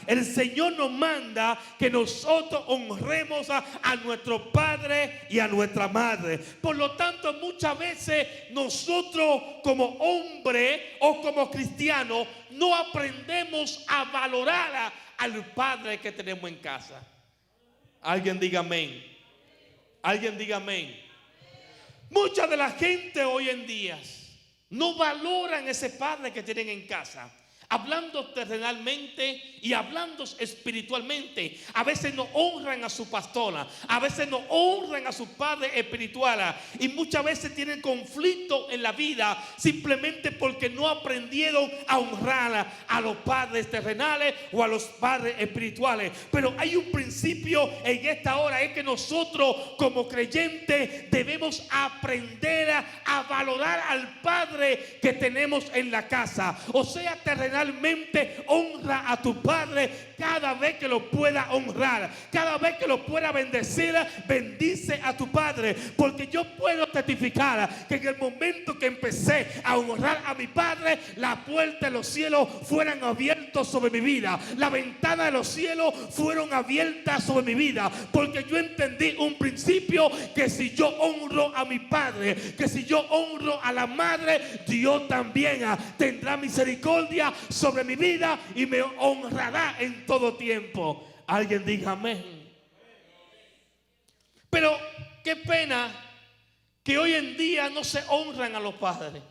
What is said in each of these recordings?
El Señor nos manda que nosotros honremos a nuestro padre y a nuestra madre. Por lo tanto, muchas veces nosotros como hombre o como cristianos no aprendemos a valorar al padre que tenemos en casa. Alguien diga amén. Alguien diga amén. Mucha de la gente hoy en día no valoran ese padre que tienen en casa. Hablando terrenalmente y hablando espiritualmente. A veces no honran a su pastora, a veces no honran a su padre espiritual, y muchas veces tienen conflicto en la vida simplemente porque no aprendieron a honrar a los padres terrenales o a los padres espirituales. Pero hay un principio en esta hora, es que nosotros como creyentes debemos aprender a valorar al padre que tenemos en la casa. O sea, terrenalmente, honra a tu padre cada vez que lo pueda honrar, cada vez que lo pueda bendecir. Bendice a tu padre, porque yo puedo testificar que en el momento que empecé a honrar a mi padre, la puerta de los cielos fueron abiertos sobre mi vida, la ventana de los cielos fueron abiertas sobre mi vida, porque yo entendí un principio, que si yo honro a mi padre, que si yo honro a la madre, Dios también tendrá misericordia sobre mi vida y me honrará en todo tiempo. Alguien diga amén. Pero qué pena que hoy en día no se honran a los padres.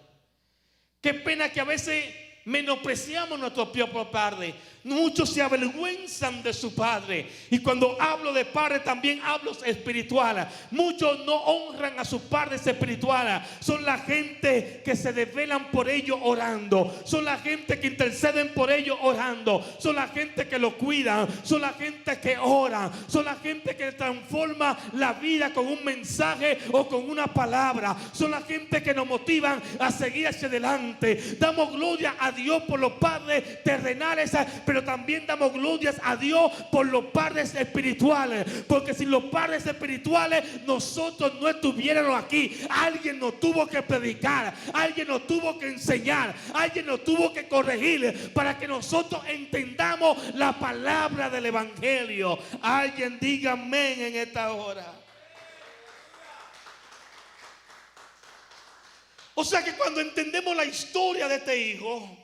Qué pena que a veces menospreciamos a nuestro propio padre. Muchos se avergüenzan de su padre. Y cuando hablo de padre también hablo espiritual. Muchos no honran a sus padres espirituales. Son la gente que se desvelan por ellos orando. Son la gente que interceden por ellos orando. Son la gente que lo cuidan. Son la gente que oran. Son la gente que transforma la vida con un mensaje o con una palabra. Son la gente que nos motivan a seguir hacia adelante. Damos gloria a Dios por los padres terrenales, pero también damos glorias a Dios por los padres espirituales, porque sin los padres espirituales nosotros no estuviéramos aquí. Alguien nos tuvo que predicar, alguien nos tuvo que enseñar, alguien nos tuvo que corregir para que nosotros entendamos la palabra del evangelio. Alguien diga amén en esta hora. O sea que cuando entendemos la historia de este hijo,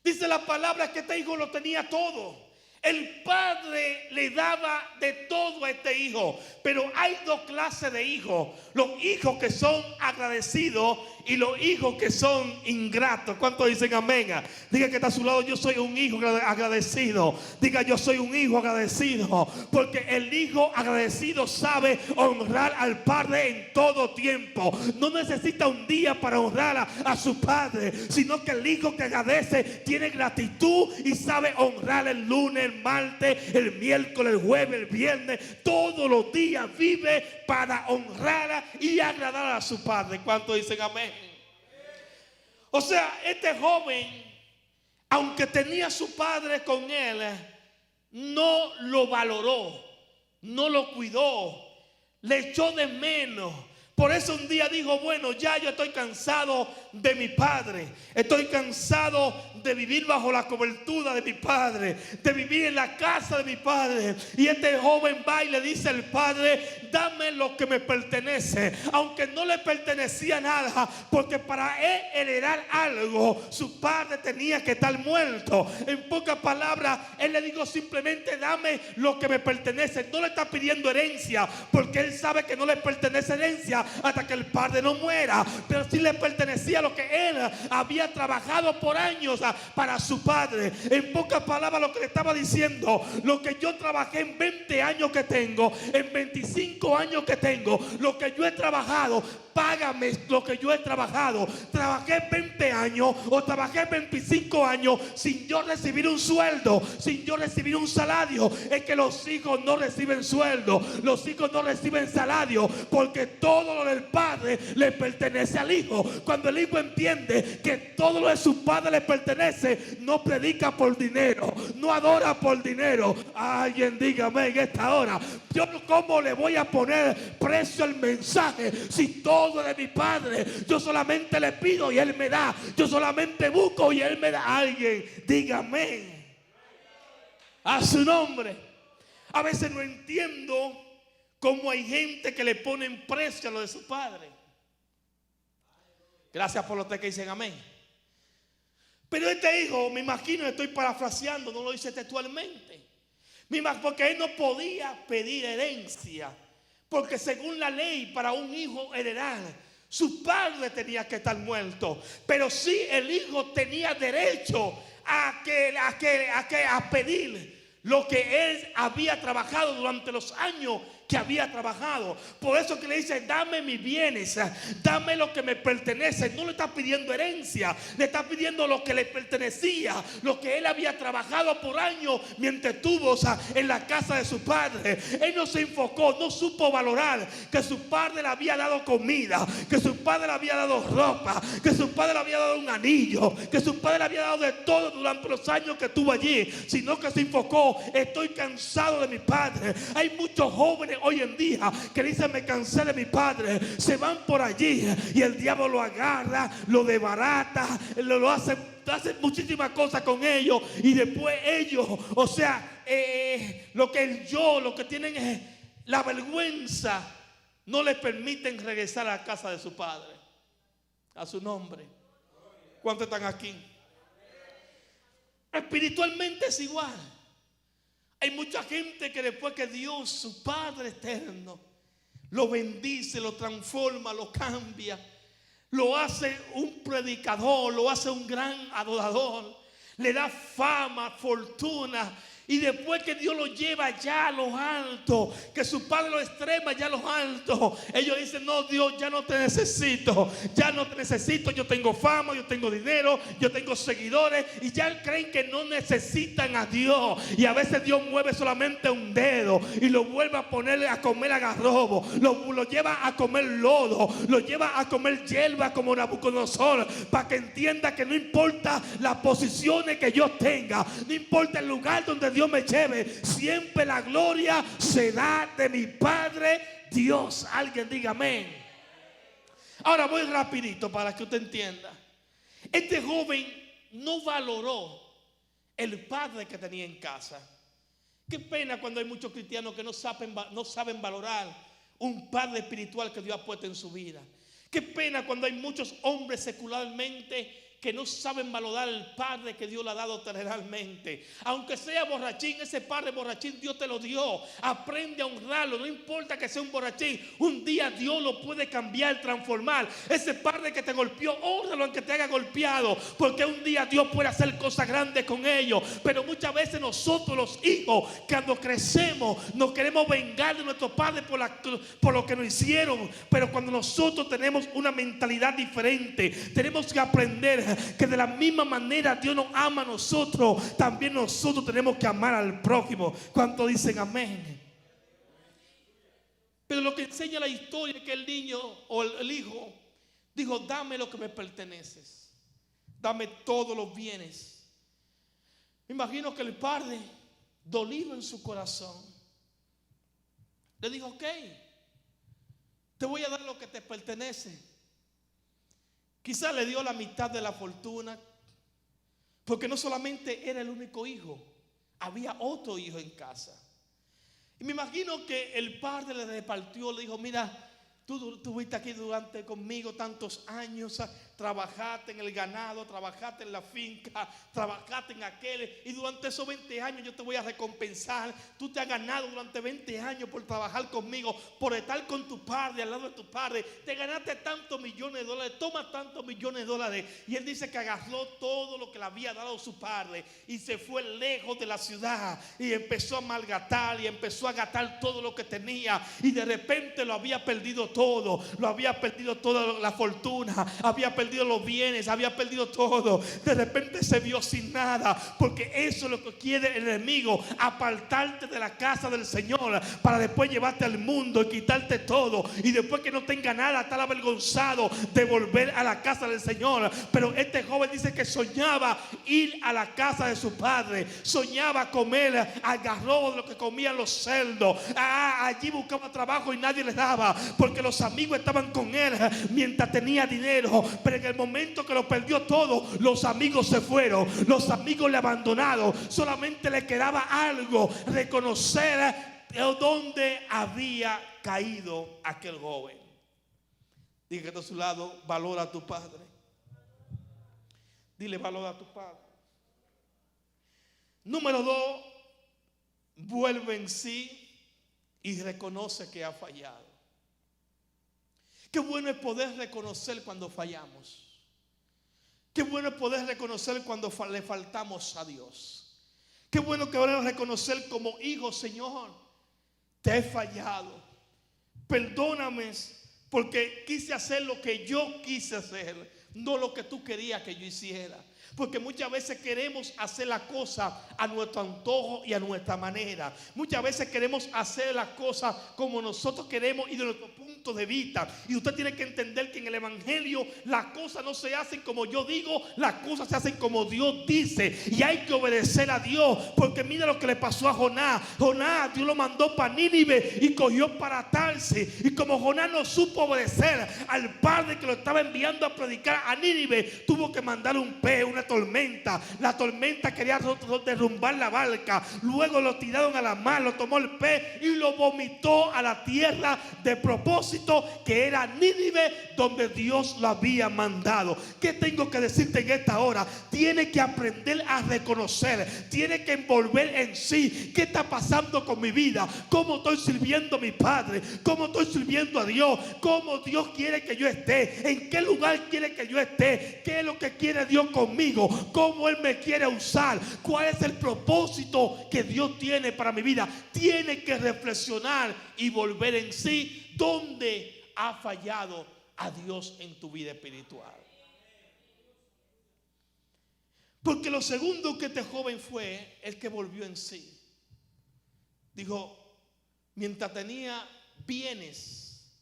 dice la palabra que este hijo lo tenía todo. El padre le daba de todo a este hijo. Pero hay dos clases de hijos: los hijos que son agradecidos y los hijos que son ingratos. ¿Cuántos dicen amén? Diga que está a su lado: yo soy un hijo agradecido. Diga: yo soy un hijo agradecido. Porque el hijo agradecido sabe honrar al padre en todo tiempo. No necesita un día para honrar a su padre, sino que el hijo que agradece tiene gratitud y sabe honrar el lunes, el martes, el miércoles, el jueves, el viernes. Todos los días vive para honrar y agradar a su padre. ¿Cuántos dicen amén? O sea, este joven, aunque tenía a su padre con él, no lo valoró, no lo cuidó, le echó de menos. Por eso un día dijo: bueno, ya yo estoy cansado de mi padre. Estoy cansado de vivir bajo la cobertura de mi padre, de vivir en la casa de mi padre. Y este joven va y le dice al padre: dame lo que me pertenece. Aunque no le pertenecía nada, porque para él heredar algo, su padre tenía que estar muerto. En pocas palabras, él le dijo simplemente: dame lo que me pertenece. No le está pidiendo herencia, porque él sabe que no le pertenece herencia hasta que el padre no muera. Pero sí le pertenecía lo que él había trabajado por años para su padre. En pocas palabras, lo que le estaba diciendo: lo que yo trabajé en 20 años que tengo, en 25 años que tengo, lo que yo he trabajado, págame lo que yo he trabajado. Trabajé 20 años o trabajé 25 años sin yo recibir un sueldo, sin yo recibir un salario. Es que los hijos no reciben sueldo, los hijos no reciben salario, porque todo lo del padre le pertenece al hijo. Cuando el hijo entiende que todo lo de su padre le pertenece, no predica por dinero, no adora por dinero. Alguien dígame en esta hora: yo cómo le voy a poner precio al mensaje si todo de mi padre? Yo solamente le pido y él me da. Yo solamente busco y él me da. Alguien dígame. A su nombre. A veces no entiendo cómo hay gente que le pone en precio a lo de su padre. Gracias por los que dicen amén. Pero este hijo, me imagino, estoy parafraseando, no lo dice textualmente. Porque él no podía pedir herencia. Porque según la ley, para un hijo heredar, su padre tenía que estar muerto. Pero sí, el hijo tenía derecho a pedir lo que él había trabajado durante los años que había trabajado. Por eso que le dice: dame mis bienes, dame lo que me pertenece. No le está pidiendo herencia, le está pidiendo lo que le pertenecía, lo que él había trabajado por años mientras estuvo en la casa de su padre. Él no se enfocó, no supo valorar que su padre le había dado comida, que su padre le había dado ropa, que su padre le había dado un anillo, que su padre le había dado de todo durante los años que estuvo allí, sino que se enfocó: estoy cansado de mi padre. Hay muchos jóvenes hoy en día que dicen: me cansé de mi padre. Se van por allí y el diablo lo agarra, lo desbarata, lo hace muchísimas cosas con ellos. Y después ellos, lo que tienen es la vergüenza, no les permiten regresar a la casa de su padre. A su nombre. ¿Cuántos están aquí? Espiritualmente es igual. Hay mucha gente que después que Dios, su Padre eterno, lo bendice, lo transforma, lo cambia, lo hace un predicador, lo hace un gran adorador, le da fama, fortuna. Y después que Dios lo lleva ya a lo alto, que su padre lo extrema ya a lo alto, ellos dicen: no, Dios, ya no te necesito, ya no te necesito. Yo tengo fama, yo tengo dinero, yo tengo seguidores, y ya creen que no necesitan a Dios. Y a veces Dios mueve solamente un dedo y lo vuelve a poner a comer agarrobo, lo lleva a comer lodo, lo lleva a comer hierba como Nabucodonosor, para que entienda que no importa las posiciones que yo tenga, no importa el lugar donde Dios me lleve, siempre la gloria será de mi Padre Dios. Alguien diga amén. Ahora voy rapidito para que usted entienda. Este joven no valoró el padre que tenía en casa. Qué pena cuando hay muchos cristianos que no saben valorar un padre espiritual que Dios ha puesto en su vida. Qué pena cuando hay muchos hombres secularmente que no saben valorar el padre que Dios le ha dado terrenalmente. Aunque sea borrachín, ese padre borrachín Dios te lo dio. Aprende a honrarlo, no importa que sea un borrachín. Un día Dios lo puede cambiar, transformar. Ese padre que te golpeó, honralo aunque te haya golpeado, porque un día Dios puede hacer cosas grandes con ellos. Pero muchas veces nosotros los hijos, cuando crecemos, nos queremos vengar de nuestros padres por lo que nos hicieron. Pero cuando nosotros tenemos una mentalidad diferente, tenemos que aprender que de la misma manera Dios nos ama a nosotros, también nosotros tenemos que amar al prójimo. ¿Cuántos dicen amén? Pero lo que enseña la historia es que el niño o el hijo dijo: dame lo que me pertenece, dame todos los bienes. Me imagino que el padre, dolido en su corazón, le dijo: ok, te voy a dar lo que te pertenece. Quizás le dio la mitad de la fortuna, porque no solamente era el único hijo, había otro hijo en casa. Y me imagino que el padre le repartió, le dijo: mira, tú estuviste aquí conmigo tantos años, trabajaste en el ganado, trabajaste en la finca, trabajaste en aquel, y durante esos 20 años yo te voy a recompensar. Tú te has ganado durante 20 años por trabajar conmigo, por estar con tu padre, al lado de tu padre. Te ganaste tantos millones de dólares, toma tantos millones de dólares. Y él dice que agarró todo lo que le había dado su padre y se fue lejos de la ciudad y empezó a malgastar y empezó a gastar todo lo que tenía, y de repente lo había perdido todo, lo había perdido toda la fortuna, había perdido los bienes, había perdido todo. De repente se vio sin nada, porque eso es lo que quiere el enemigo: apartarte de la casa del Señor para después llevarte al mundo y quitarte todo, y después que no tenga nada, estar avergonzado de volver a la casa del Señor. Pero este joven dice que soñaba ir a la casa de su padre, soñaba comer algarrobo de lo que comían los cerdos. Allí buscaba trabajo y nadie le daba, porque los amigos estaban con él mientras tenía dinero. Pero pero en el momento que lo perdió todo, los amigos se fueron, los amigos le abandonaron. Solamente le quedaba algo: reconocer dónde había caído aquel joven. Diga que está a su lado: valora a tu padre. Dile: valora a tu padre. Número 2, vuelve en sí y reconoce que ha fallado. Qué bueno es poder reconocer cuando fallamos. Qué bueno es poder reconocer cuando le faltamos a Dios. Qué bueno que ahora reconocer como hijo: Señor, te he fallado. Perdóname porque quise hacer lo que yo quise hacer, no lo que tú querías que yo hiciera. Porque muchas veces queremos hacer la cosa a nuestro antojo y a nuestra manera. Muchas veces queremos hacer las cosas como nosotros queremos y de nuestro punto de vista. Y usted tiene que entender que en el evangelio las cosas no se hacen como yo digo, las cosas se hacen como Dios dice. Y hay que obedecer a Dios. Porque mira lo que le pasó a Jonás. Jonás, Dios lo mandó para Nínive y cogió para Tarsis. Y como Jonás no supo obedecer al padre que lo estaba enviando a predicar a Nínive, tuvo que mandar un pez, una tormenta. La tormenta quería derrumbar la barca. Luego lo tiraron a la mar, lo tomó el pez y lo vomitó a la tierra de propósito, que era Nínive, donde Dios lo había mandado. ¿Qué tengo que decirte en esta hora? Tienes que aprender a reconocer, tienes que envolver en sí qué está pasando con mi vida, cómo estoy sirviendo a mi Padre, cómo estoy sirviendo a Dios, cómo Dios quiere que yo esté, en qué lugar quiere que yo esté, qué es lo que quiere Dios conmigo, cómo Él me quiere usar, cuál es el propósito que Dios tiene para mi vida. Tiene que reflexionar y volver en sí dónde ha fallado a Dios en tu vida espiritual. Porque lo segundo que este joven fue el que volvió en sí. Dijo: mientras tenía bienes,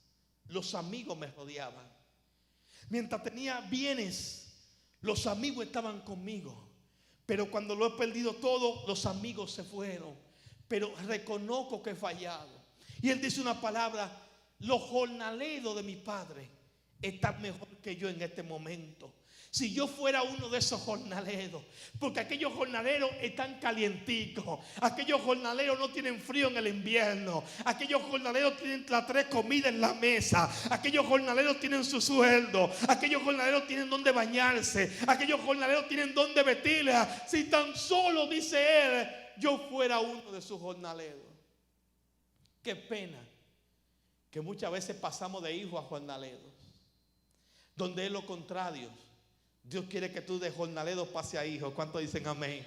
los amigos me rodeaban. Mientras tenía bienes, los amigos estaban conmigo. Pero cuando lo he perdido todo, los amigos se fueron. Pero reconozco que he fallado. Y él dice una palabra: los jornaleros de mi padre están mejor que yo en este momento. Si yo fuera uno de esos jornaleros, porque aquellos jornaleros están calienticos, aquellos jornaleros no tienen frío en el invierno, aquellos jornaleros tienen las 3 comidas en la mesa, aquellos jornaleros tienen su sueldo, aquellos jornaleros tienen donde bañarse, aquellos jornaleros tienen donde vestirse. Si tan solo, dice él, yo fuera uno de sus jornaleros. Qué pena que muchas veces pasamos de hijos a jornaleros, donde es lo contrario. Dios quiere que tú de jornalero pase a hijo. ¿Cuántos dicen amén?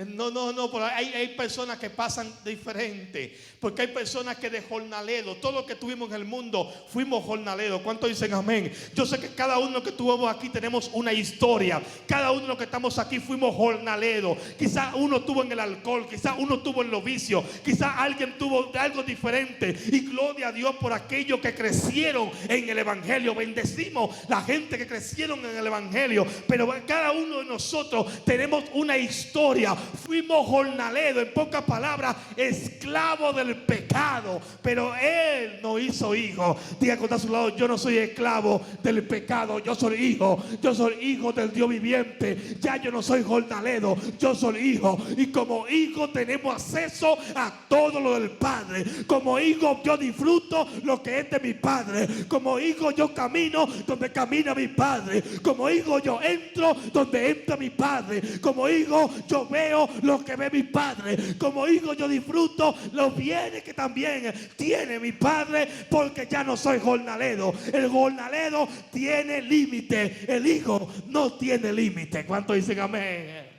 No, pero hay personas que pasan diferente. Porque hay personas que de jornalero, todo lo que tuvimos en el mundo, fuimos jornaleros. ¿Cuántos dicen amén? Yo sé que cada uno que estuvimos aquí tenemos una historia. Cada uno de los que estamos aquí fuimos jornaleros. Quizás uno estuvo en el alcohol, quizás uno estuvo en los vicios, quizás alguien tuvo algo diferente. Y gloria a Dios por aquellos que crecieron en el evangelio. Bendecimos la gente que crecieron en el evangelio. Pero cada uno de nosotros tenemos una historia. Fuimos jornaleros, en pocas palabras, esclavos del pecado. Pero Él nos hizo hijos. Diga que está a su lado: yo no soy esclavo del pecado, yo soy hijo. Yo soy hijo del Dios viviente. Ya yo no soy jornalero, yo soy hijo. Y como hijo tenemos acceso a todo lo del Padre. Como hijo yo disfruto lo que es de mi Padre. Como hijo yo camino donde camina mi Padre. Como hijo yo entro donde entra mi Padre. Como hijo yo veo lo que ve mi Padre. Como hijo yo disfruto los bienes que también tiene mi Padre, porque ya no soy jornalero. El jornalero tiene límite, el hijo no tiene límite. ¿Cuántos dicen amén?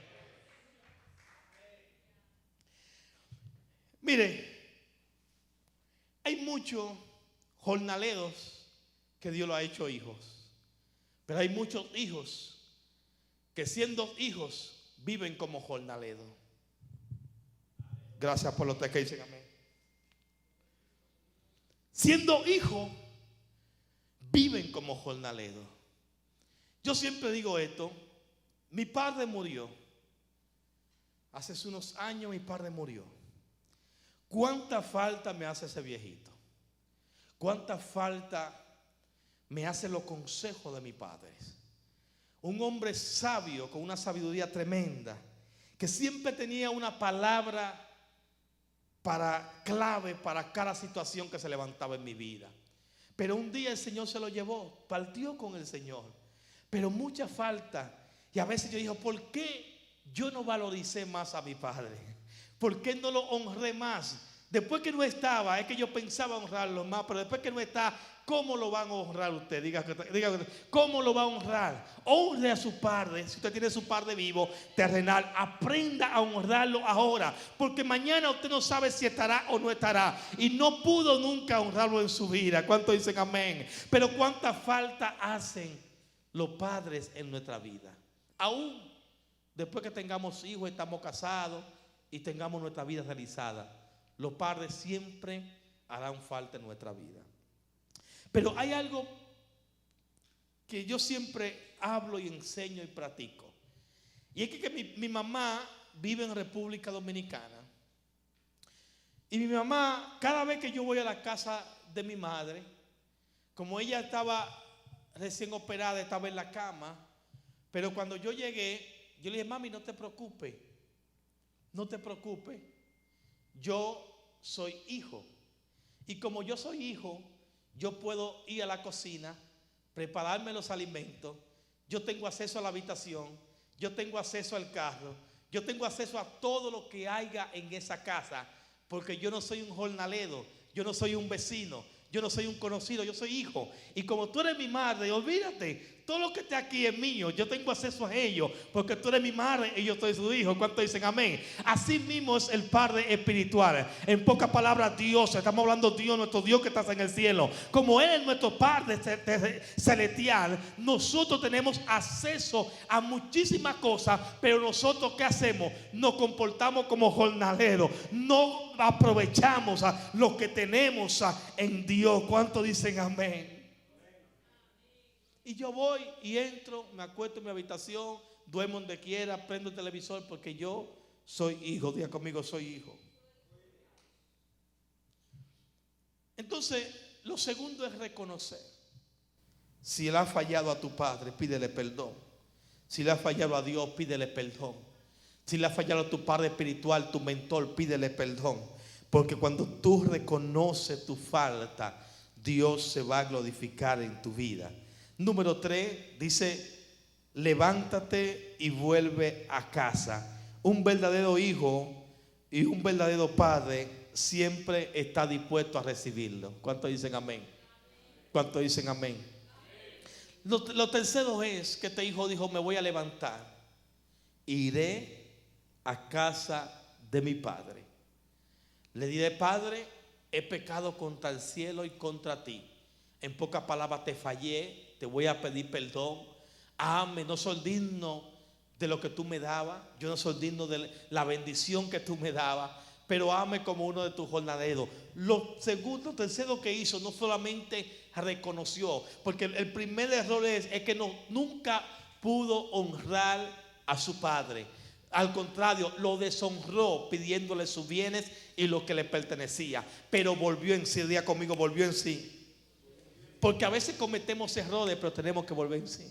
Mire, hay muchos jornaleros que Dios lo ha hecho hijos, pero hay muchos hijos que, siendo hijos, viven como jornaleros. Gracias por los tres que dicen amén. Siendo hijos, viven como jornaleros. Yo siempre digo esto: mi padre murió. Hace unos años mi padre murió. ¿Cuánta falta me hace ese viejito? ¿Cuánta falta me hace los consejos de mis padres. Un hombre sabio, con una sabiduría tremenda, que siempre tenía una palabra clave para cada situación que se levantaba en mi vida. Pero un día el Señor se lo llevó, partió con el Señor. Pero mucha falta. Y a veces yo digo, ¿por qué yo no valoricé más a mi padre? ¿Por qué no lo honré más? Después que no estaba, es que yo pensaba honrarlo más, pero después que no está, ¿cómo lo van a honrar usted? Diga, ¿cómo lo va a honrar? Honre a su padre. Si usted tiene su padre vivo, terrenal, aprenda a honrarlo ahora, porque mañana usted no sabe si estará o no estará, y no pudo nunca honrarlo en su vida. ¿Cuántos dicen amén? Pero cuánta falta hacen los padres en nuestra vida. Aún después que tengamos hijos, estamos casados y tengamos nuestra vida realizada, los padres siempre harán falta en nuestra vida. Pero hay algo que yo siempre hablo y enseño y practico. Y es que mi mamá vive en República Dominicana. Y mi mamá, cada vez que yo voy a la casa de mi madre, como ella estaba recién operada, estaba en la cama, pero cuando yo llegué, yo le dije, mami, no te preocupes, no te preocupes, yo soy hijo. Y como yo soy hijo, yo puedo ir a la cocina, prepararme los alimentos, yo tengo acceso a la habitación, yo tengo acceso al carro, yo tengo acceso a todo lo que haya en esa casa, porque yo no soy un jornalero, yo no soy un vecino, yo no soy un conocido, yo soy hijo. Y como tú eres mi madre, olvídate, todo lo que esté aquí es mío, yo tengo acceso a ello, porque tú eres mi madre y yo soy su hijo. ¿Cuántos dicen amén? Así mismo es el Padre espiritual. En pocas palabras, Dios, estamos hablando de Dios, nuestro Dios que está en el cielo. Como Él es nuestro Padre celestial, nosotros tenemos acceso a muchísimas cosas, pero nosotros ¿qué hacemos? Nos comportamos como jornaleros, no aprovechamos lo que tenemos en Dios. ¿Cuántos dicen amén? Y yo voy y entro, me acuesto en mi habitación, duermo donde quiera, prendo el televisor, porque yo soy hijo. Diga conmigo, soy hijo. Entonces, lo segundo es reconocer. Si le ha fallado a tu padre, pídele perdón. Si le ha fallado a Dios, pídele perdón. Si le ha fallado a tu padre espiritual, tu mentor, pídele perdón. Porque cuando tú reconoces tu falta, Dios se va a glorificar en tu vida. Número 3 dice, levántate y vuelve a casa. Un verdadero hijo y un verdadero padre siempre está dispuesto a recibirlo. ¿Cuántos dicen amén? ¿Cuántos dicen amén? Lo tercero es que este hijo dijo, me voy a levantar, iré a casa de mi padre. Le diré, Padre, he pecado contra el cielo y contra ti. En pocas palabras, te fallé. Te voy a pedir perdón. Amén. No soy digno de lo que tú me dabas. Yo no soy digno de la bendición que tú me dabas. Pero ame como uno de tus jornaleros. Lo tercero que hizo, no solamente reconoció, porque el primer error es que nunca pudo honrar a su padre. Al contrario, lo deshonró pidiéndole sus bienes y lo que le pertenecía. Pero volvió en sí. Diga conmigo, volvió en sí. Porque a veces cometemos errores, pero tenemos que volver en sí.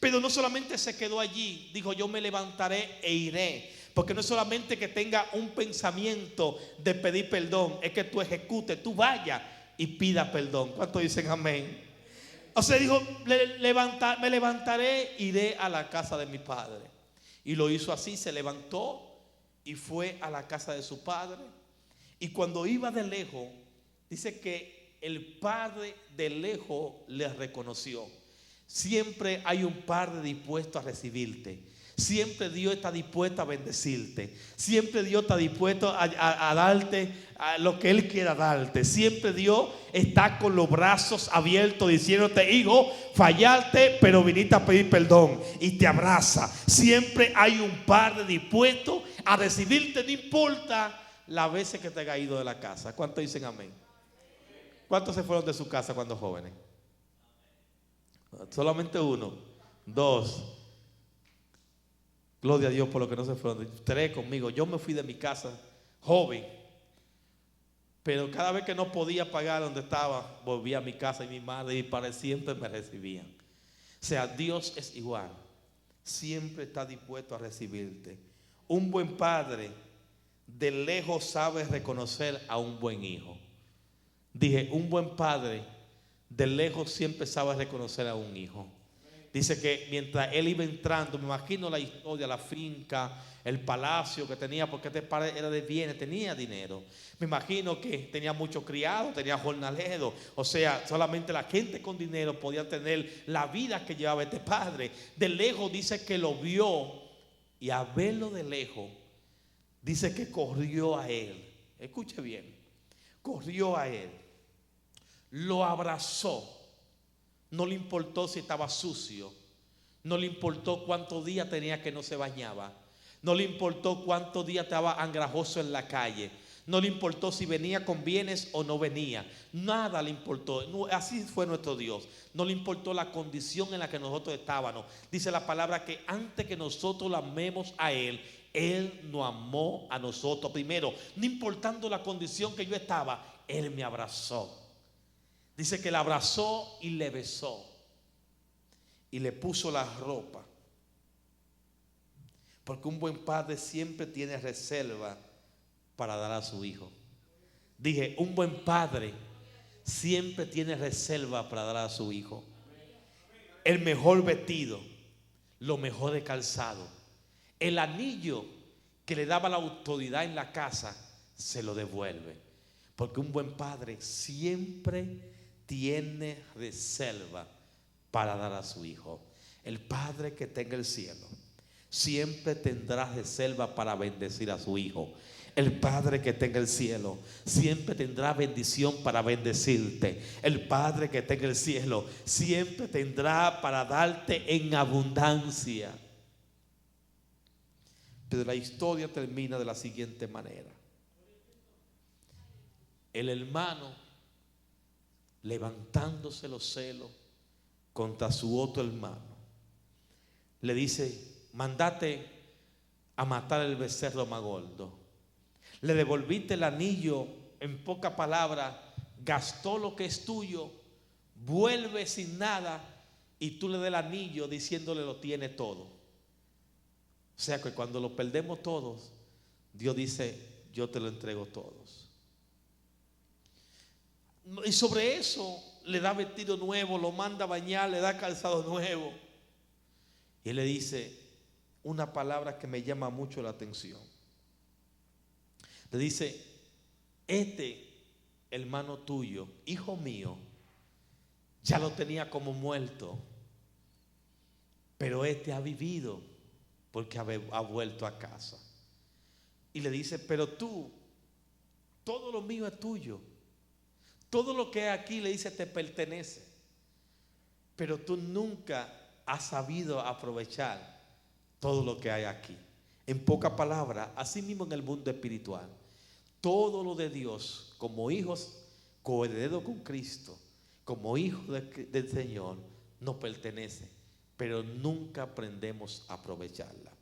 Pero no solamente se quedó allí, dijo, yo me levantaré e iré. Porque no es solamente que tenga un pensamiento de pedir perdón, es que tú ejecutes, tú vayas y pida perdón. ¿Cuántos dicen amén? O sea, dijo, me levantaré, iré a la casa de mi padre. Y lo hizo así, se levantó y fue a la casa de su padre. Y cuando iba de lejos, dice que el padre de lejos le reconoció. Siempre hay un padre dispuesto a recibirte. Siempre Dios está dispuesto a bendecirte. Siempre Dios está dispuesto a darte lo que Él quiera darte. Siempre Dios está con los brazos abiertos diciéndote, hijo, fallaste, pero viniste a pedir perdón. Y te abraza. Siempre hay un padre dispuesto a recibirte, no importa las veces que te haya ido de la casa. ¿Cuántos dicen amén? ¿Cuántos se fueron de su casa cuando jóvenes? Solamente uno. 2. Gloria a Dios por lo que no se fueron. 3 conmigo. Yo me fui de mi casa joven. Pero cada vez que no podía pagar donde estaba, volvía a mi casa y mi madre y padre siempre me recibían. O sea, Dios es igual. Siempre está dispuesto a recibirte. Un buen padre de lejos sabe reconocer a un buen hijo. Dije, un buen padre de lejos siempre sabe reconocer a un hijo. Dice que mientras él iba entrando, me imagino la historia, la finca, el palacio que tenía, porque este padre era de bienes, tenía dinero. Me imagino que tenía muchos criados, tenía jornaleros. O sea, solamente la gente con dinero podía tener la vida que llevaba este padre. De lejos dice que lo vio, y a verlo de lejos, dice que corrió a él. Escuche bien, corrió a él, lo abrazó. No le importó si estaba sucio, no le importó cuántos días tenía que no se bañaba, no le importó cuántos días estaba andrajoso en la calle, no le importó si venía con bienes o no venía, nada le importó. No, así fue nuestro Dios. No le importó la condición en la que nosotros estábamos. Dice la palabra que antes que nosotros lo amemos a Él, Él nos amó a nosotros primero. No importando la condición que yo estaba, Él me abrazó. Dice que le abrazó y le besó y le puso la ropa. Porque un buen padre siempre tiene reserva para dar a su hijo. Dije, un buen padre siempre tiene reserva para dar a su hijo. El mejor vestido, lo mejor de calzado, el anillo que le daba la autoridad en la casa, se lo devuelve. Porque un buen padre siempre tiene reserva para dar a su hijo. El Padre que está en el cielo siempre tendrá reserva para bendecir a su hijo. El Padre que está en el cielo siempre tendrá bendición para bendecirte. El Padre que está en el cielo siempre tendrá para darte en abundancia. Pero la historia termina de la siguiente manera. El hermano, levantándose los celos contra su otro hermano, le dice: mandate a matar el becerro más gordo. Le devolviste el anillo, en pocas palabras, gastó lo que es tuyo, vuelve sin nada, y tú le das el anillo diciéndole lo tiene todo. O sea que cuando lo perdemos todos, Dios dice: yo te lo entrego todos. Y sobre eso le da vestido nuevo, lo manda a bañar, le da calzado nuevo. Y él le dice una palabra que me llama mucho la atención. Le dice: este hermano tuyo, hijo mío, ya lo tenía como muerto, pero este ha vivido porque ha vuelto a casa. Y le dice: pero tú, todo lo mío es tuyo. Todo lo que hay aquí, le dice, te pertenece. Pero tú nunca has sabido aprovechar todo lo que hay aquí. En pocas palabras, así mismo en el mundo espiritual, todo lo de Dios, como hijos coherederos con Cristo, como hijos del Señor, nos pertenece, pero nunca aprendemos a aprovecharla.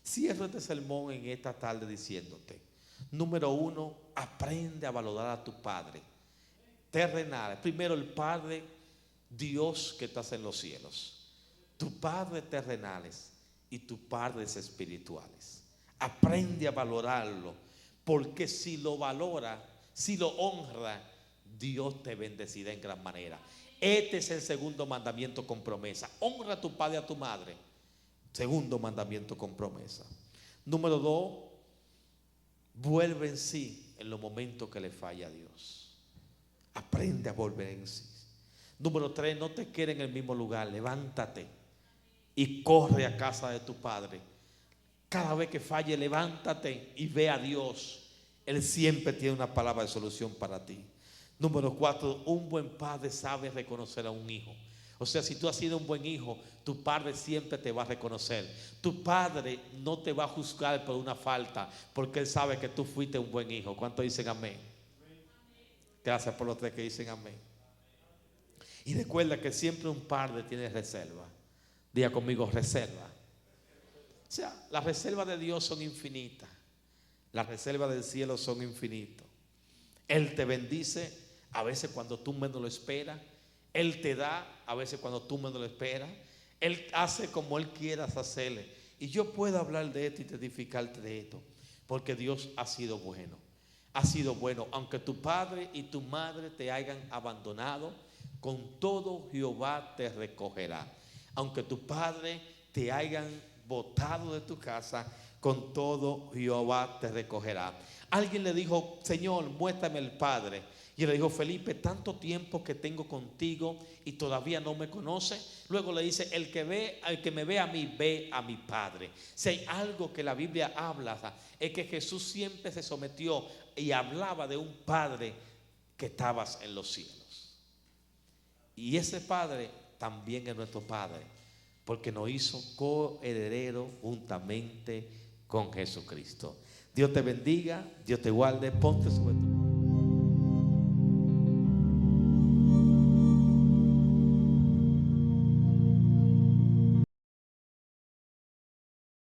Cierro este sermón en esta tarde diciéndote: número uno, aprende a valorar a tu Padre terrenal. Primero, el Padre Dios que estás en los cielos, tu Padre terrenales y tus padres espirituales. Aprende a valorarlo, porque si lo valora, si lo honra, Dios te bendecirá en gran manera. Este es el segundo mandamiento con promesa: honra a tu padre y a tu madre. Segundo mandamiento con promesa. Número dos, vuelve en sí en los momentos que le falla a Dios. Aprende a volver en sí. Número 3, no te quedes en el mismo lugar. Levántate y corre a casa de tu Padre. Cada vez que falle, levántate y ve a Dios. Él siempre tiene una palabra de solución para ti. Número 4, un buen padre sabe reconocer a un hijo. O sea, si tú has sido un buen hijo, tu padre siempre te va a reconocer. Tu padre no te va a juzgar por una falta, porque él sabe que tú fuiste un buen hijo. ¿Cuántos dicen amén? Gracias por los 3 que dicen amén. Y recuerda que siempre un padre tiene reserva. Diga conmigo: reserva. O sea, las reservas de Dios son infinitas. Las reservas del cielo son infinitas. Él te bendice a veces cuando tú menos lo esperas. Él te da a veces cuando tú menos lo esperas. Él hace como Él quieras hacerle. Y yo puedo hablar de esto y testificarte de esto, porque Dios ha sido bueno. Ha sido bueno. Aunque tu padre y tu madre te hayan abandonado, con todo Jehová te recogerá. Aunque tu padre te hayan botado de tu casa, con todo Jehová te recogerá. Alguien le dijo: Señor, muéstrame el Padre. Y él le dijo: Felipe, tanto tiempo que tengo contigo y todavía no me conoce. Luego le dice: el que me ve a mí, ve a mi Padre. Si hay algo que la Biblia habla, es que Jesús siempre se sometió y hablaba de un Padre que estabas en los cielos. Y ese Padre también es nuestro Padre, porque nos hizo coherederos juntamente con Jesucristo. Dios te bendiga, Dios te guarde. Ponte sobre tu